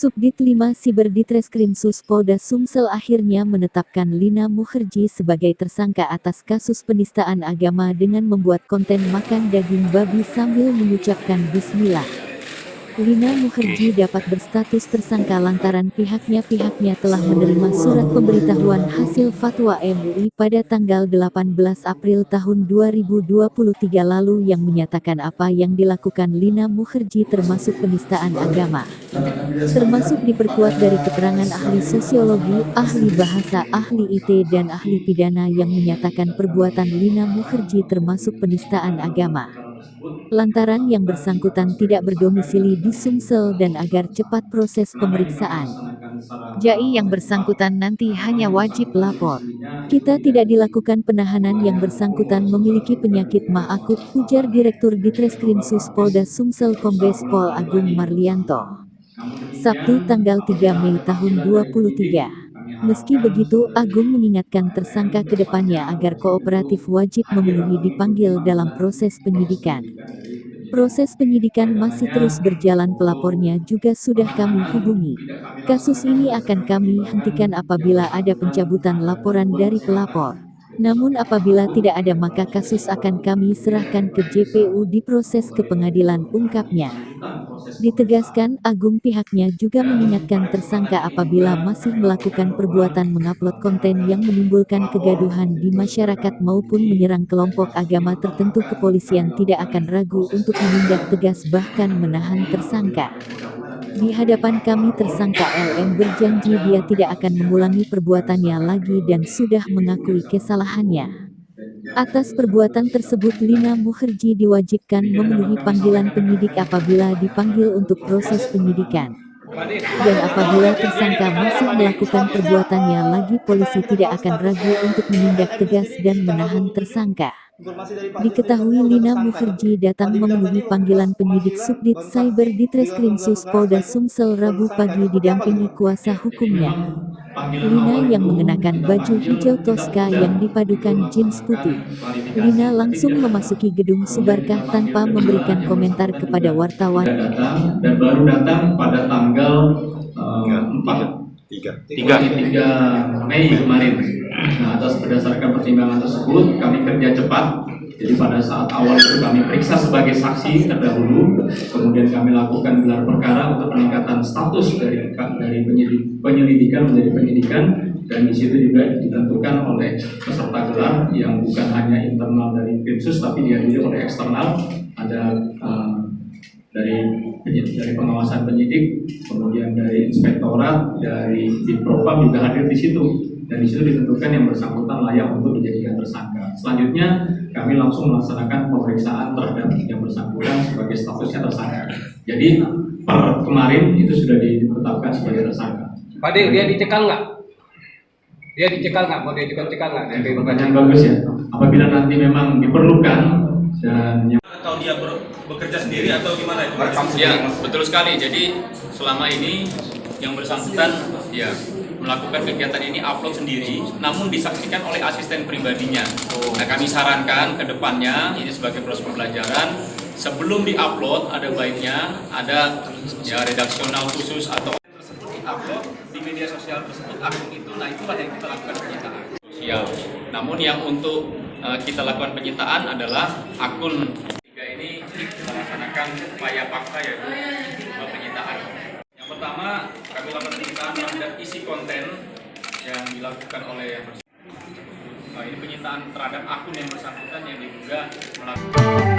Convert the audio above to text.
Subdit 5 Siber Ditreskrimsus Polda Sumsel akhirnya menetapkan Lina Mukherjee sebagai tersangka atas kasus penistaan agama dengan membuat konten makan daging babi sambil mengucapkan bismillah. Lina Mukherjee dapat berstatus tersangka lantaran pihaknya telah menerima surat pemberitahuan hasil fatwa MUI pada tanggal 18 April tahun 2023 lalu yang menyatakan apa yang dilakukan Lina Mukherjee termasuk penistaan agama. Termasuk diperkuat dari keterangan ahli sosiologi, ahli bahasa, ahli IT dan ahli pidana yang menyatakan perbuatan Lina Mukherjee termasuk penistaan agama. Lantaran yang bersangkutan tidak berdomisili di Sumsel dan agar cepat proses pemeriksaan. Jadi yang bersangkutan nanti hanya wajib lapor. Kita tidak dilakukan penahanan yang bersangkutan memiliki penyakit MA akut, ujar Direktur Ditreskrimsus Polda Sumsel Kombes Pol Agung Marlianto. Sabtu tanggal 3 Mei tahun 2023. Meski begitu, Agung mengingatkan tersangka ke depannya agar kooperatif wajib memenuhi dipanggil dalam proses penyidikan. Proses penyidikan masih terus berjalan, pelapornya juga sudah kami hubungi. Kasus ini akan kami hentikan apabila ada pencabutan laporan dari pelapor. Namun apabila tidak ada maka kasus akan kami serahkan ke JPU diproses ke pengadilan, ungkapnya. Ditegaskan, Agung pihaknya juga mengingatkan tersangka apabila masih melakukan perbuatan mengupload konten yang menimbulkan kegaduhan di masyarakat maupun menyerang kelompok agama tertentu, kepolisian tidak akan ragu untuk menindak tegas bahkan menahan tersangka. Di hadapan kami tersangka LM berjanji dia tidak akan mengulangi perbuatannya lagi dan sudah mengakui kesalahannya. Atas perbuatan tersebut Lina Mukherjee diwajibkan memenuhi panggilan penyidik apabila dipanggil untuk proses penyidikan. Dan apabila tersangka masih melakukan perbuatannya lagi, polisi tidak akan ragu untuk menindak tegas dan menahan tersangka. Diketahui Lina Mukherjee datang memenuhi panggilan penyidik Subdit Cyber Ditreskrimsus Polda Sumsel Rabu pagi didampingi kuasa hukumnya. Lina yang mengenakan baju hijau toska yang dipadukan jeans putih. Lina langsung memasuki gedung Subarkah tanpa memberikan komentar kepada wartawan. Dan baru datang pada tanggal 3 Mei kemarin. Nah, atas berdasarkan pertimbangan tersebut kami kerja cepat. Jadi pada saat awal itu kami periksa sebagai saksi terdahulu, kemudian kami lakukan gelar perkara untuk peningkatan status dari penyelidikan menjadi penyidikan, dan di situ juga ditentukan oleh peserta gelar yang bukan hanya internal dari Krimsus tapi dihadiri oleh eksternal, ada dari pengawasan penyidik, kemudian dari inspektorat, dari Dippropam juga hadir di situ, dan di situ ditentukan yang bersangkutan layak untuk dijadikan tersangka. Selanjutnya kami langsung melaksanakan pemeriksaan terhadap yang bersangkutan sebagai statusnya tersangka. Jadi per kemarin itu sudah ditetapkan sebagai tersangka. Pak De, dia dicekal nggak? Dia dicekal nggak? Mau dia dicekal nggak? Pertanyaan bagus ya. Apabila nanti memang diperlukan dan atau dia bekerja sendiri atau gimana itu? Ya, betul sekali. Jadi selama ini yang bersangkutan ya melakukan kegiatan ini upload sendiri, namun disaksikan oleh asisten pribadinya. Nah, kami sarankan ke depannya ini sebagai proses pembelajaran, sebelum diupload ada baiknya ada ya redaksional khusus atau tersebut diupload di media sosial tersebut akun itu. Nah, itulah yang kita lakukan penyitaan sosial. Namun yang untuk kita lakukan penyitaan adalah akun ini kita laksanakan upaya paksa yaitu penyitaan. Yang pertama kami lakukan penyitaan terhadap isi konten yang dilakukan oleh yang bersangkutan. Ini penyitaan terhadap akun yang bersangkutan yang diduga melakukan